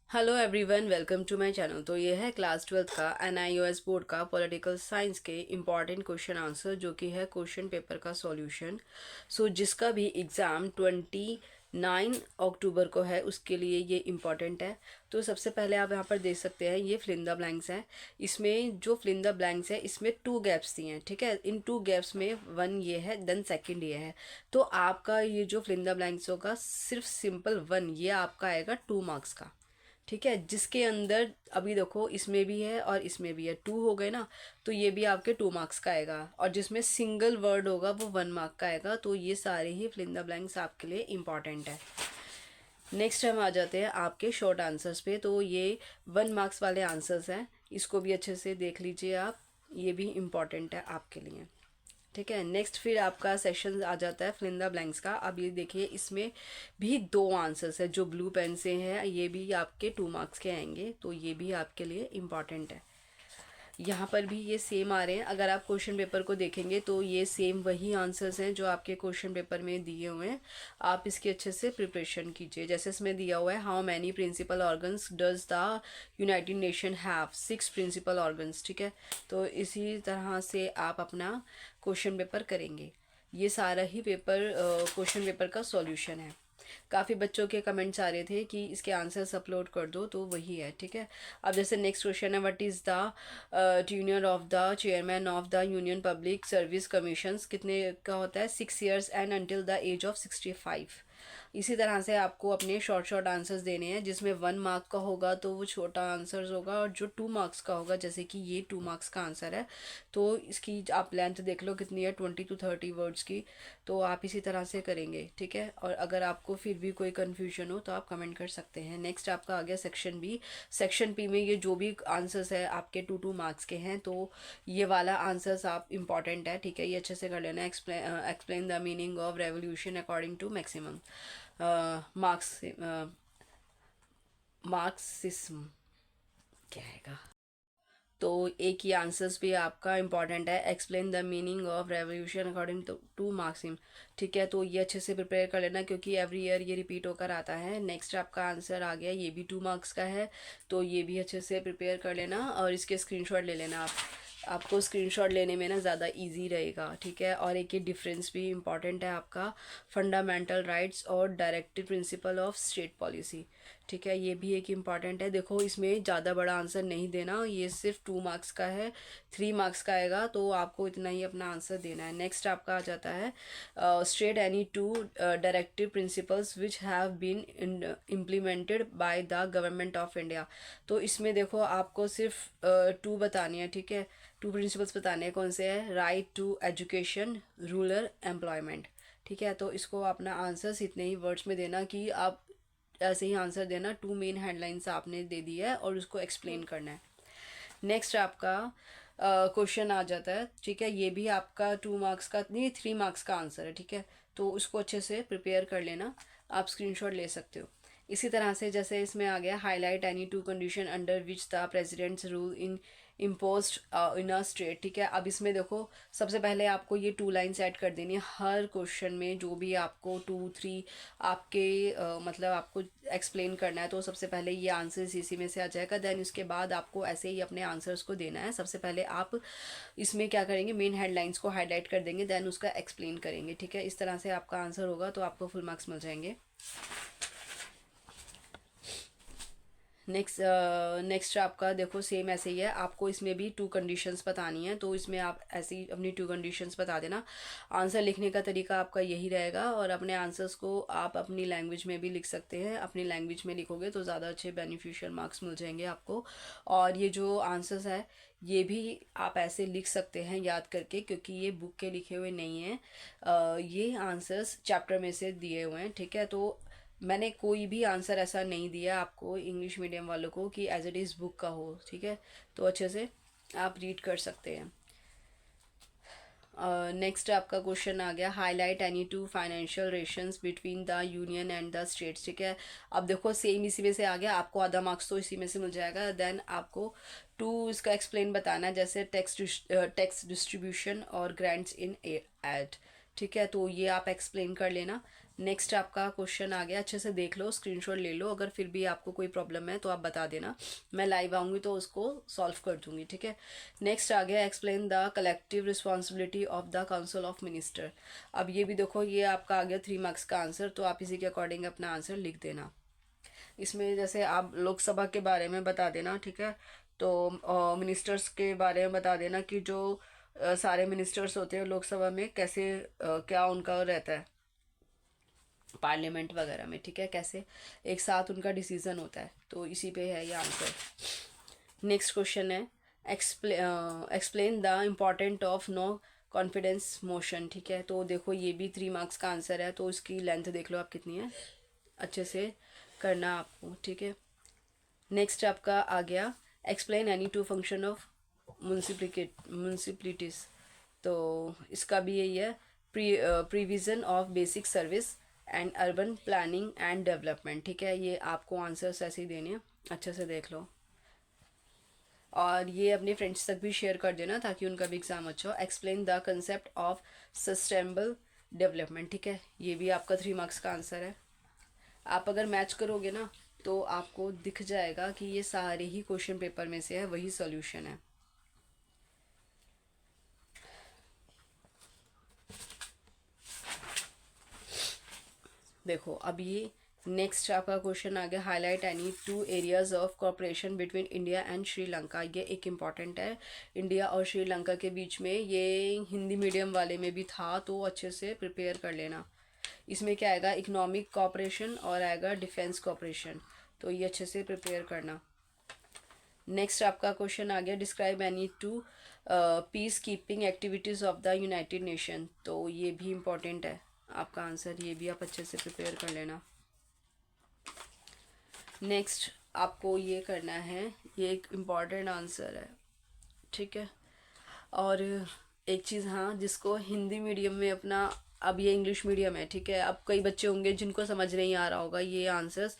Hello everyone, welcome to my channel. तो ये है क्लास 12th का NIOS बोर्ड का पॉलिटिकल साइंस के इम्पॉर्टेंट क्वेश्चन आंसर, जो कि है क्वेश्चन पेपर का सॉल्यूशन। जिसका भी एग्ज़ाम 29 अक्टूबर को है, उसके लिए ये इम्पॉर्टेंट है। तो सबसे पहले आप यहाँ पर देख सकते हैं, ये फिल इन द ब्लैंक्स हैं। इसमें जो फिल इन द ब्लैंक्स है, इसमें 2 गैप्स दिए हैं, ठीक है। इन 2 गैप्स में 1 ये है, देन सेकंड ये है। तो आपका ये जो फिल इन द ब्लैंक्स होगा, सिर्फ सिंपल 1 ये आपका आएगा 2 मार्क्स का, ठीक है। जिसके अंदर अभी देखो, इसमें भी है और इसमें भी है, 2 हो गए ना। तो ये भी आपके 2 मार्क्स का आएगा, और जिसमें सिंगल वर्ड होगा वो 1 मार्क का आएगा। तो ये सारे ही फिल इन द ब्लैंक्स आपके लिए इम्पॉर्टेंट है। नेक्स्ट हम आ जाते हैं आपके शॉर्ट आंसर्स पे। तो ये 1 मार्क्स वाले आंसर्स हैं, इसको भी अच्छे से देख लीजिए आप, ये भी इम्पॉर्टेंट है आपके लिए, ठीक है। नेक्स्ट फिर आपका सेशन आ जाता है फिल इन द ब्लैंक्स का। अब ये देखिए, इसमें भी 2 आंसर्स है जो ब्लू पेन से हैं, ये भी आपके 2 मार्क्स के आएंगे। तो ये भी आपके लिए इम्पॉर्टेंट है। यहाँ पर भी ये सेम आ रहे हैं। अगर आप क्वेश्चन पेपर को देखेंगे तो ये सेम वही आंसर्स हैं जो आपके क्वेश्चन पेपर में दिए हुए हैं। आप इसकी अच्छे से प्रिपरेशन कीजिए। जैसे इसमें दिया हुआ है, how many principal organs does the United Nation have, 6 principal organs, ठीक है। तो इसी तरह से आप अपना क्वेश्चन पेपर करेंगे। ये सारा ही पेपर क्वेश्चन पेपर का सॉल्यूशन है। काफ़ी बच्चों के कमेंट्स आ रहे थे कि इसके आंसर्स अपलोड कर दो, तो वही है, ठीक है। अब जैसे नेक्स्ट क्वेश्चन है, what is the tenure of the chairman of the Union Public Service Commissions, कितने का होता है? 6 years and until the age of 65। इसी तरह से आपको अपने शॉर्ट शॉर्ट आंसर्स देने हैं, जिसमें 1 मार्क का होगा तो वो छोटा आंसर्स होगा, और जो 2 मार्क्स का होगा, जैसे कि ये 2 मार्क्स का आंसर है, तो इसकी आप लेंथ देख लो कितनी है, 20 to 30 वर्ड्स की। तो आप इसी तरह से करेंगे, ठीक है। और अगर आपको फिर भी कोई कन्फ्यूजन हो तो आप कमेंट कर सकते हैं। नेक्स्ट आपका आ गया सेक्शन बी। सेक्शन बी में ये जो भी आंसर्स है आपके 2 मार्क्स के हैं, तो ये वाला आंसर्स आप इम्पॉर्टेंट है, ठीक है, ये अच्छे से कर लेना। Explain the meaning of revolution according to maximum Marx Marxism, क्या आएगा? तो एक ही आंसर्स भी आपका इंपॉर्टेंट है, explain the meaning of revolution according to Marxism, ठीक है। तो ये अच्छे से प्रिपेयर कर लेना, क्योंकि एवरी ईयर ये रिपीट होकर आता है। नेक्स्ट आपका आंसर आ गया, ये भी 2 मार्क्स का है, तो ये भी अच्छे से प्रिपेयर कर लेना, और इसके स्क्रीनशॉट ले लेना आप। आपको स्क्रीनशॉट लेने में ना ज़्यादा इजी रहेगा, ठीक है। और एक ये डिफरेंस भी इम्पॉर्टेंट है आपका, फंडामेंटल राइट्स और directive principle of state policy, ठीक है। ये भी एक इम्पॉर्टेंट है। देखो, इसमें ज़्यादा बड़ा आंसर नहीं देना, ये सिर्फ 2 मार्क्स का है, 3 मार्क्स का आएगा, तो आपको इतना ही अपना आंसर देना है। नेक्स्ट आपका आ जाता है, state any 2 directive principles which have been implemented by the government of India. तो इसमें देखो, आपको सिर्फ 2 बतानी है, ठीक है। 2 प्रिंसिपल्स बताने हैं, कौन से हैं? Right to education, rural employment, ठीक है। तो इसको अपना आंसर्स इतने ही वर्ड्स में देना, कि आप ऐसे ही आंसर देना। 2 मेन हेडलाइंस आपने दे दी है, और उसको एक्सप्लेन करना है। नेक्स्ट आपका क्वेश्चन आ जाता है, ठीक है। ये भी आपका 2 मार्क्स का नहीं, 3 मार्क्स का आंसर है, ठीक है। तो उसको अच्छे से प्रिपेयर कर लेना, आप स्क्रीनशॉट ले सकते हो। इसी तरह से जैसे इसमें आ गया, highlight any 2 condition under which the presidents rule in imposed in a state, ठीक है। अब इसमें देखो, सबसे पहले आपको ये 2 लाइन्स ऐड कर देनी है हर क्वेश्चन में, जो भी आपको 2-3 आपके मतलब आपको एक्सप्लेन करना है। तो सबसे पहले ये आंसर इसी में से आ जाएगा, देन उसके बाद आपको ऐसे ही अपने आंसर्स को देना है। सबसे पहले आप इसमें क्या करेंगे, मेन हेडलाइंस को हाईलाइट कर देंगे, देन उसका एक्सप्लेन करेंगे, ठीक है। इस तरह से आपका आंसर होगा, तो आपको फुल मार्क्स मिल जाएंगे। नेक्स्ट आपका देखो, सेम ऐसे ही है। आपको इसमें भी 2 कंडीशंस बतानी है, तो इसमें आप ऐसे ही अपनी 2 कंडीशंस बता देना। आंसर लिखने का तरीका आपका यही रहेगा, और अपने आंसर्स को आप अपनी लैंग्वेज में भी लिख सकते हैं। अपनी लैंग्वेज में लिखोगे तो ज़्यादा अच्छे बेनिफिशियल मार्क्स मिल जाएंगे आपको। और ये जो आंसर्स है, ये भी आप ऐसे लिख सकते हैं याद करके, क्योंकि ये बुक के लिखे हुए नहीं हैं। ये आंसर्स चैप्टर में से दिए हुए हैं, ठीक है। तो मैंने कोई भी आंसर ऐसा नहीं दिया आपको इंग्लिश मीडियम वालों को कि एज इट इज़ बुक का हो, ठीक है। तो अच्छे से आप रीड कर सकते हैं। नेक्स्ट आपका क्वेश्चन आ गया, highlight any 2 financial relations between the union and the states, ठीक है। अब देखो, सेम इसी में से आ गया, आपको आधा मार्क्स तो इसी में से मिल जाएगा। देन आपको 2 इसका एक्सप्लेन बताना है, जैसे टैक्स डिस्ट्रीब्यूशन और ग्रांट्स इन एड, ठीक है। तो ये आप एक्सप्लेन कर लेना। नेक्स्ट आपका क्वेश्चन आ गया, अच्छे से देख लो, स्क्रीनशॉट ले लो, अगर फिर भी आपको कोई प्रॉब्लम है तो आप बता देना, मैं लाइव आऊँगी तो उसको सॉल्व कर दूँगी, ठीक है। नेक्स्ट आ गया, explain the collective responsibility of the council of minister. अब ये भी देखो, ये आपका आ गया 3 मार्क्स का आंसर, तो आप इसी के अकॉर्डिंग अपना आंसर लिख देना। इसमें जैसे आप लोकसभा के बारे में बता देना, ठीक है। तो मिनिस्टर्स के बारे में बता देना कि जो सारे मिनिस्टर्स होते हैं लोकसभा में, कैसे क्या उनका रहता है पार्लियामेंट वगैरह में, ठीक है, कैसे एक साथ उनका डिसीजन होता है, तो इसी पे है ये आंसर। नेक्स्ट क्वेश्चन है, explain the important of no confidence motion, ठीक है। तो देखो ये भी 3 मार्क्स का आंसर है, तो इसकी लेंथ देख लो आप कितनी है, अच्छे से करना आपको, ठीक है। नेक्स्ट आपका आ गया, explain any two function of municipalities. तो इसका भी यही है, provision of basic service and urban planning and development, ठीक है। ये आपको आंसर्स ऐसे ही देने हैं, अच्छे से देख लो, और ये अपने फ्रेंड्स तक भी शेयर कर देना ताकि उनका भी एग्जाम अच्छा हो। Explain the concept of sustainable development, ठीक है, ये भी आपका 3 मार्क्स का आंसर है। आप अगर मैच करोगे ना तो आपको दिख जाएगा कि ये सारे ही क्वेश्चन पेपर में से है, वही सॉल्यूशन है। देखो अब ये नेक्स्ट आपका क्वेश्चन आ गया, highlight any 2 areas of cooperation between India and Sri Lanka. ये एक इम्पॉर्टेंट है, इंडिया और श्रीलंका के बीच में, ये हिंदी मीडियम वाले में भी था, तो अच्छे से प्रिपेयर कर लेना। इसमें क्या आएगा, इकोनॉमिक कोऑपरेशन और आएगा डिफेंस कोऑपरेशन, तो ये अच्छे से प्रिपेयर करना। नेक्स्ट आपका क्वेश्चन आ गया, describe any two peace keeping activities of the United nation. तो ये भी इम्पॉर्टेंट है आपका आंसर, ये भी आप अच्छे से प्रिपेयर कर लेना। नेक्स्ट आपको ये करना है, ये एक इम्पॉर्टेंट आंसर है, ठीक है। और एक चीज़, हाँ, जिसको हिंदी मीडियम में अपना, अब ये इंग्लिश मीडियम है, ठीक है, अब कई बच्चे होंगे जिनको समझ नहीं आ रहा होगा ये आंसर्स,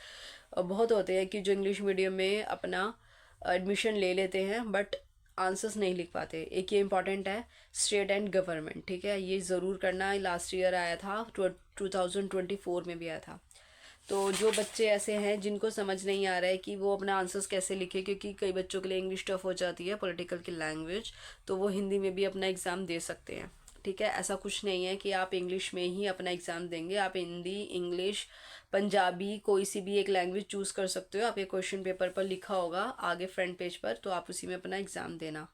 बहुत होते हैं कि जो इंग्लिश मीडियम में अपना एडमिशन ले लेते हैं बट आंसर्स नहीं लिख पाते। एक ये इंपॉर्टेंट है, स्टेट एंड गवर्नमेंट, ठीक है, ये ज़रूर करना, लास्ट ईयर आया था, 2024 में भी आया था। तो जो बच्चे ऐसे हैं जिनको समझ नहीं आ रहा है कि वो अपना आंसर्स कैसे लिखे, क्योंकि कई बच्चों के लिए इंग्लिश टफ हो जाती है, पॉलिटिकल की लैंग्वेज, तो वो हिंदी में भी अपना एग्ज़ाम दे सकते हैं, ठीक है। ऐसा कुछ नहीं है कि आप इंग्लिश में ही अपना एग्ज़ाम देंगे, आप हिंदी, इंग्लिश, पंजाबी, कोई सी भी एक लैंग्वेज चूज़ कर सकते हो। आप ये क्वेश्चन पेपर पर लिखा होगा आगे फ्रंट पेज पर, तो आप उसी में अपना एग्ज़ाम देना।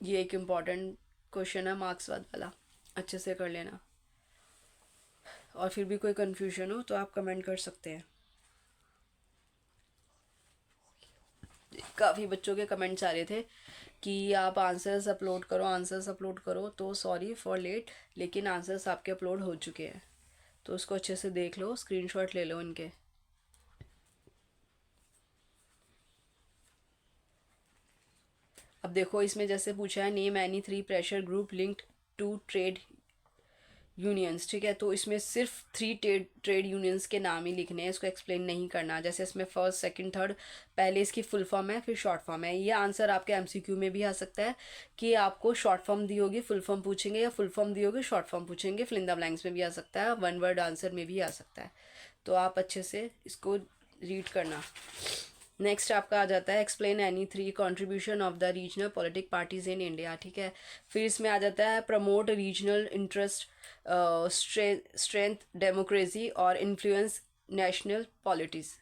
ये एक इम्पॉर्टेंट क्वेश्चन है मार्क्सवाद वाला, अच्छे से कर लेना, और फिर भी कोई कन्फ्यूजन हो तो आप कमेंट कर सकते हैं। काफ़ी बच्चों के कमेंट्स आ रहे थे कि आप आंसर्स अपलोड करो, आंसर्स अपलोड करो, तो सॉरी फॉर लेट, लेकिन आंसर्स आपके अपलोड हो चुके हैं, तो उसको अच्छे से देख लो, स्क्रीनशॉट ले लो इनके। अब देखो इसमें जैसे पूछा है, name any 3 pressure group linked to trade unions, ठीक है, तो इसमें सिर्फ 3 ट्रेड यूनियंस के नाम ही लिखने हैं, इसको एक्सप्लेन नहीं करना। जैसे इसमें फर्स्ट, सेकंड, थर्ड, पहले इसकी फुल फॉर्म है, फिर शॉर्ट फॉर्म है। ये आंसर आपके एमसीक्यू में भी आ सकता है कि आपको शॉर्ट फॉर्म दी होगी, फुल फॉर्म पूछेंगे, या फुल फॉर्म दी होगी, शॉर्ट फॉर्म पूछेंगे। फिल इन द ब्लैंक्स में भी आ सकता है, वन वर्ड आंसर में भी आ सकता है, तो आप अच्छे से इसको रीड करना। नेक्स्ट आपका आ जाता है, explain any 3 contribution of the regional politic parties in India, ठीक है। फिर इसमें आ जाता है, promote regional interest, strength democracy और इन्फ्लुएंस नेशनल पॉलिटिक्स।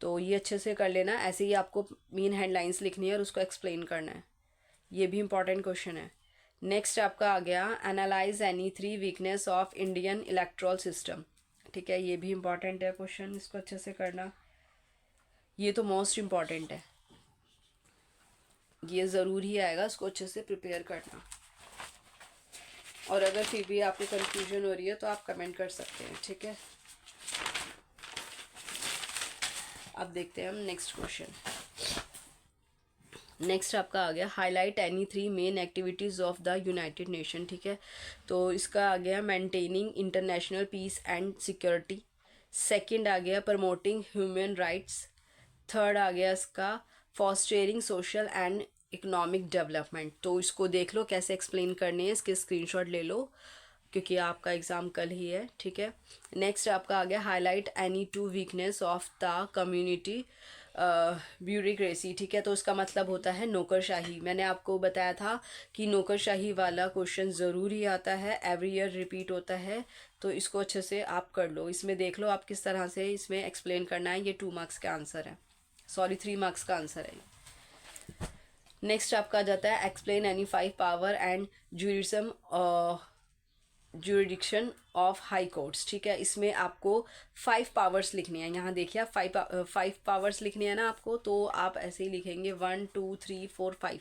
तो ये अच्छे से कर लेना, ऐसे ही आपको मेन हेडलाइंस लिखनी है और उसको एक्सप्लेन करना है, ये भी इंपॉर्टेंट क्वेश्चन है। नेक्स्ट आपका आ गया, analyse any 3 weakness of Indian electoral system, ठीक है, ये भी इंपॉर्टेंट है क्वेश्चन, इसको अच्छे से करना, ये तो मोस्ट इम्पॉर्टेंट है, ये ज़रूर ही आएगा, इसको अच्छे से प्रिपेयर करना। और अगर फिर भी आपको कंफ्यूजन हो रही है तो आप कमेंट कर सकते हैं, ठीक है। अब देखते हैं हम नेक्स्ट क्वेश्चन। नेक्स्ट आपका आ गया, highlight any 3 main activities of the United Nation, ठीक है, तो इसका आ गया, maintaining international peace and security. Second आ गया, प्रमोटिंग ह्यूमन राइट्स। थर्ड आ गया इसका, fostering social and economic development. तो इसको देख लो कैसे एक्सप्लेन करने हैं, इसके स्क्रीनशॉट ले लो, क्योंकि आपका एग्ज़ाम कल ही है, ठीक है। नेक्स्ट आपका आ गया highlight any two weakness of the community bureaucracy, ठीक है। तो उसका मतलब होता है नौकरशाही। मैंने आपको बताया था कि नौकरशाही वाला क्वेश्चन ज़रूर ही आता है, एवरी ईयर रिपीट होता है। तो इसको अच्छे से आप कर लो, इसमें देख लो आप किस तरह से इसमें एक्सप्लेन करना है। ये 2 मार्क्स का आंसर है, सॉरी 3 मार्क्स का आंसर है। नेक्स्ट आपका आ जाता है explain any 5 power and jurisdiction of high courts, ठीक है। इसमें आपको 5 पावर्स लिखनी है। यहाँ देखिए आप 5 पावर्स लिखनी है ना आपको, तो आप ऐसे ही लिखेंगे 1 2 3 4 5।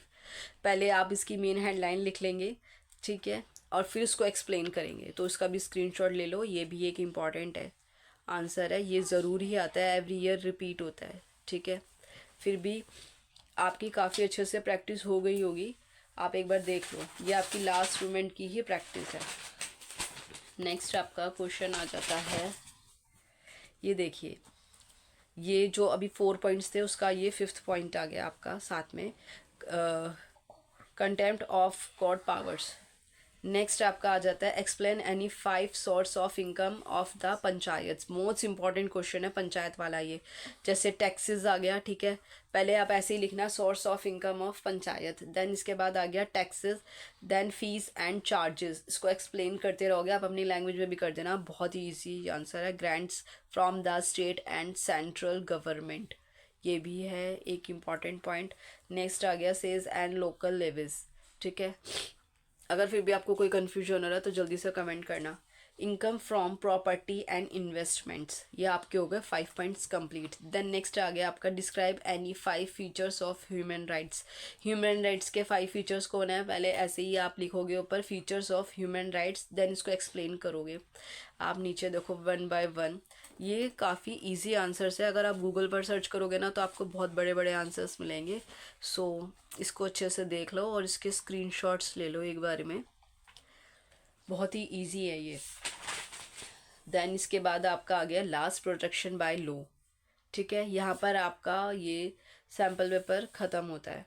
पहले आप इसकी मेन हेडलाइन लिख लेंगे, ठीक है, और फिर उसको एक्सप्लेन करेंगे। तो इसका भी स्क्रीनशॉट ले लो, ये भी एक इम्पॉर्टेंट है आंसर है, ये ज़रूर ही आता है, एवरी ईयर रिपीट होता है, ठीक है। फिर भी आपकी काफ़ी अच्छे से प्रैक्टिस हो गई होगी, आप एक बार देख लो, ये आपकी लास्ट स्टूडेंट की ही प्रैक्टिस है। नेक्स्ट आपका क्वेश्चन आ जाता है, ये देखिए, ये जो अभी 4 पॉइंट्स थे उसका ये 5th पॉइंट आ गया आपका साथ में, contempt of God powers. Next आपका आ जाता है explain any 5 source of income of the panchayat. Most important question है पंचायत वाला ये। जैसे टैक्सेस आ गया, ठीक है, पहले आप ऐसे ही लिखना source of income of panchayat, then इसके बाद आ गया taxes, then fees and charges. इसको एक्सप्लेन करते रहोगे, आप अपनी लैंग्वेज में भी कर देना, बहुत ही ईजी आंसर है। Grants from the state and central government, ये भी है एक इम्पॉर्टेंट पॉइंट। नेक्स्ट आ गया सेज एंड लोकल लेविज, ठीक है। अगर फिर भी आपको कोई कन्फ्यूजन हो रहा है तो जल्दी से कमेंट करना। Income from property and investments, ये आपके हो गए 5 पॉइंट्स कंप्लीट। देन नेक्स्ट आ गया आपका describe any 5 features of human rights. Human rights के 5 फीचर्स कौन है, पहले ऐसे ही आप लिखोगे ऊपर features of human rights, then इसको एक्सप्लेन करोगे। आप नीचे देखो 1 बाय 1, ये काफ़ी इजी आंसर्स है। अगर आप गूगल पर सर्च करोगे ना तो आपको बहुत बड़े बड़े आंसर्स मिलेंगे। सो इसको अच्छे से देख लो और इसके स्क्रीनशॉट्स ले लो एक बार में, बहुत ही इजी है ये। देन इसके बाद आपका आ गया लास्ट प्रोटेक्शन बाय लॉ, ठीक है। यहाँ पर आपका ये सैम्पल पेपर ख़त्म होता है।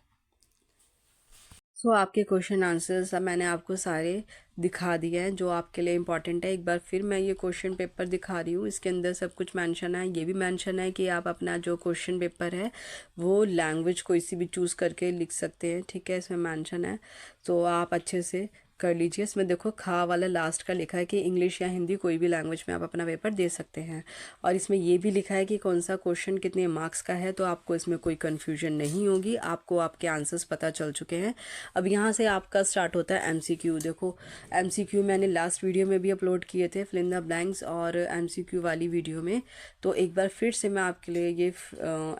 सो आपके क्वेश्चन आंसर्स मैंने आपको सारे दिखा दिए हैं जो आपके लिए इम्पॉर्टेंट है। एक बार फिर मैं ये क्वेश्चन पेपर दिखा रही हूँ, इसके अंदर सब कुछ मेंशन है। ये भी मेंशन है कि आप अपना जो क्वेश्चन पेपर है वो लैंग्वेज कोई सी भी चूज़ करके लिख सकते हैं, ठीक है, इसमें मेंशन है। तो आप अच्छे से कर लीजिए। इसमें देखो खा वाला लास्ट का लिखा है कि इंग्लिश या हिंदी कोई भी लैंग्वेज में आप अपना पेपर दे सकते हैं, और इसमें ये भी लिखा है कि कौन सा क्वेश्चन कितने मार्क्स का है। तो आपको इसमें कोई कन्फ्यूजन नहीं होगी, आपको आपके आंसर्स पता चल चुके हैं। अब यहाँ से आपका स्टार्ट होता है एमसीक्यू। देखो एमसीक्यू मैंने लास्ट वीडियो में भी अपलोड किए थे, फिल इन द ब्लैंक्स और एमसीक्यू वाली वीडियो में। तो एक बार फिर से मैं आपके लिए ये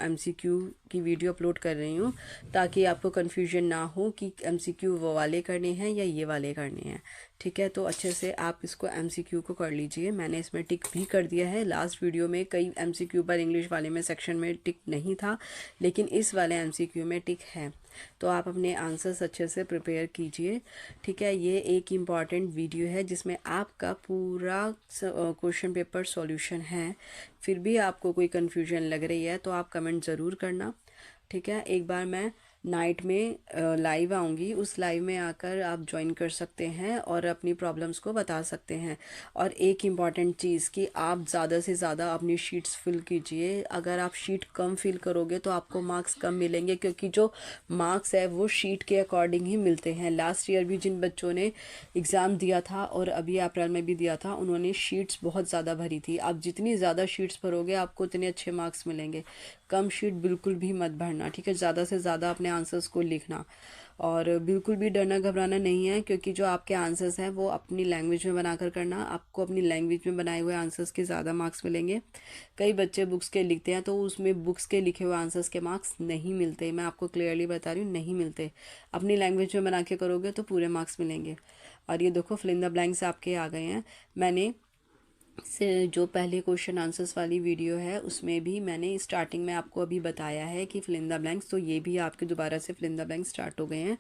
एमसीक्यू की वीडियो अपलोड कर रही हूँ ताकि आपको कन्फ्यूजन ना हो कि एमसीक्यू वो वाले करने हैं या ये वाले करने हैं, ठीक है। तो अच्छे से आप इसको एमसीक्यू को कर लीजिए। मैंने इसमें टिक भी कर दिया है। लास्ट वीडियो में कई एमसीक्यू पर इंग्लिश वाले में सेक्शन में टिक नहीं था, लेकिन इस वाले एमसीक्यू में टिक है। तो आप अपने आंसर्स अच्छे से प्रिपेयर कीजिए, ठीक है। ये एक इम्पॉर्टेंट वीडियो है जिसमें आपका पूरा क्वेश्चन पेपर सॉल्यूशन है। फिर भी आपको कोई कन्फ्यूजन लग रही है तो आप कमेंट ज़रूर करना, ठीक है। एक बार मैं नाइट में लाइव आऊँगी, उस लाइव में आकर आप ज्वाइन कर सकते हैं और अपनी प्रॉब्लम्स को बता सकते हैं। और एक इम्पॉर्टेंट चीज़ कि आप ज़्यादा से ज़्यादा अपनी शीट्स फिल कीजिए। अगर आप शीट कम फिल करोगे तो आपको मार्क्स कम मिलेंगे, क्योंकि जो मार्क्स है वो शीट के अकॉर्डिंग ही मिलते हैं। लास्ट ईयर भी जिन बच्चों ने एग्ज़ाम दिया था और अभी अप्रैल में भी दिया था, उन्होंने शीट्स बहुत ज़्यादा भरी थी। आप जितनी ज़्यादा शीट्स भरोगे आपको उतने अच्छे मार्क्स मिलेंगे। कम शीट बिल्कुल भी मत भरना, ठीक है। ज़्यादा से ज़्यादा अपने आंसर्स को लिखना, और बिल्कुल भी डरना घबराना नहीं है, क्योंकि जो आपके आंसर्स हैं वो अपनी लैंग्वेज में बनाकर करना। आपको अपनी लैंग्वेज में बनाए हुए आंसर्स के ज़्यादा मार्क्स मिलेंगे। कई बच्चे बुक्स के लिखते हैं तो उसमें बुक्स के लिखे हुए आंसर्स के मार्क्स नहीं मिलते, मैं आपको क्लियरली बता रही हूँ, नहीं मिलते। अपनी लैंग्वेज में बना के करोगे तो पूरे मार्क्स मिलेंगे। और ये देखो फिल इन द ब्लैंक्स आपके आ गए हैं। मैंने से जो पहले क्वेश्चन आंसर्स वाली वीडियो है उसमें भी मैंने स्टार्टिंग में आपको अभी बताया है कि फिल इन द ब्लैंक्स, तो ये भी आपके दोबारा से fill in the blanks start हो गए हैं।